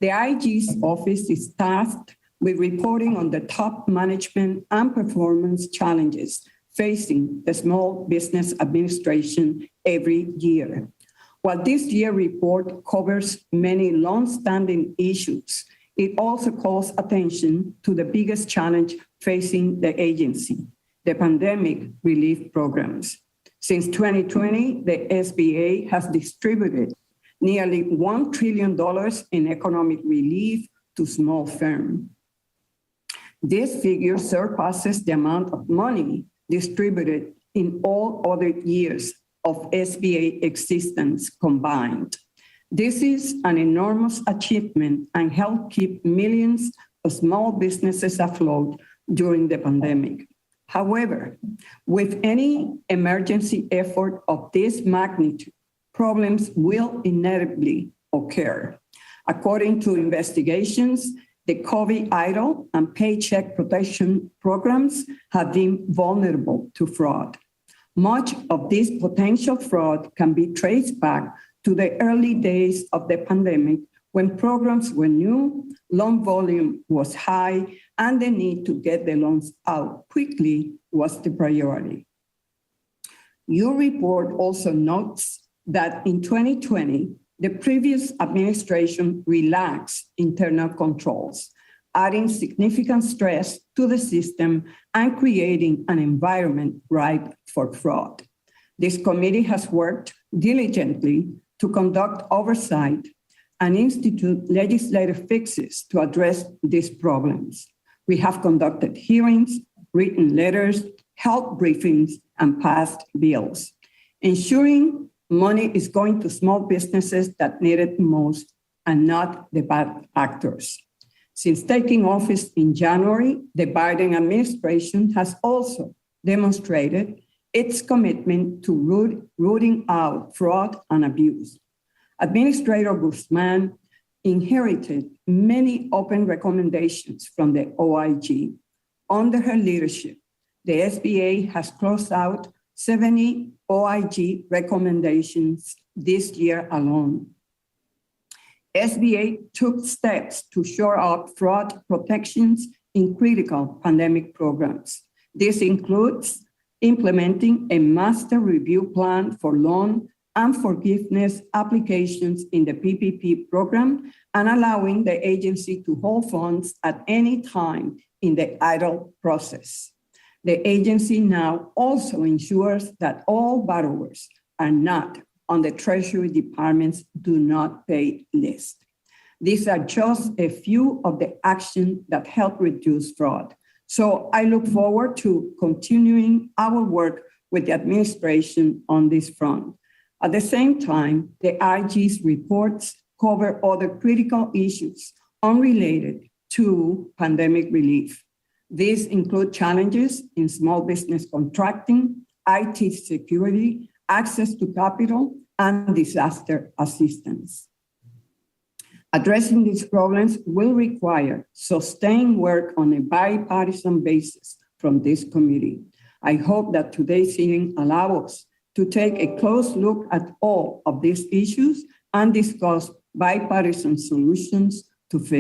The IG's office is tasked with reporting on the top management and performance challenges facing the Small Business Administration every year. While this year's report covers many long-standing issues, it also calls attention to the biggest challenge facing the agency, the pandemic relief programs. Since 2020, the SBA has distributed nearly $1 trillion in economic relief to small firms. This figure surpasses the amount of money distributed in all other years of SBA existence combined. This is an enormous achievement and helped keep millions of small businesses afloat during the pandemic. However, with any emergency effort of this magnitude, problems will inevitably occur. According to investigations, the COVID EIDL and Paycheck Protection programs have been vulnerable to fraud. Much of this potential fraud can be traced back to the early days of the pandemic when programs were new, loan volume was high, and the need to get the loans out quickly was the priority. Your report also notes that in 2020, the previous administration relaxed internal controls, adding significant stress to the system and creating an environment ripe for fraud. This committee has worked diligently to conduct oversight and institute legislative fixes to address these problems. We have conducted hearings, written letters, held briefings, and passed bills, ensuring money is going to small businesses that need it most and not the bad actors. Since taking office in January, the Biden administration has also demonstrated its commitment to rooting out fraud and abuse. Administrator Guzman inherited many open recommendations from the OIG. Under her leadership, the SBA has closed out 70 OIG recommendations this year alone. SBA took steps to shore up fraud protections in critical pandemic programs. This includes implementing a master review plan for loan and forgiveness applications in the PPP program and allowing the agency to hold funds at any time in the EIDL process. The agency now also ensures that all borrowers are not on the Treasury Department's do not pay list. These are just a few of the actions that help reduce fraud. So I look forward to continuing our work with the administration on this front. At the same time, the IG's reports cover other critical issues unrelated to pandemic relief. These include challenges in small business contracting, IT security, access to capital, and disaster assistance. Addressing these problems will require sustained work on a bipartisan basis from this committee. I hope that today's hearing allows us to take a close look at all of these issues and discuss bipartisan solutions to fix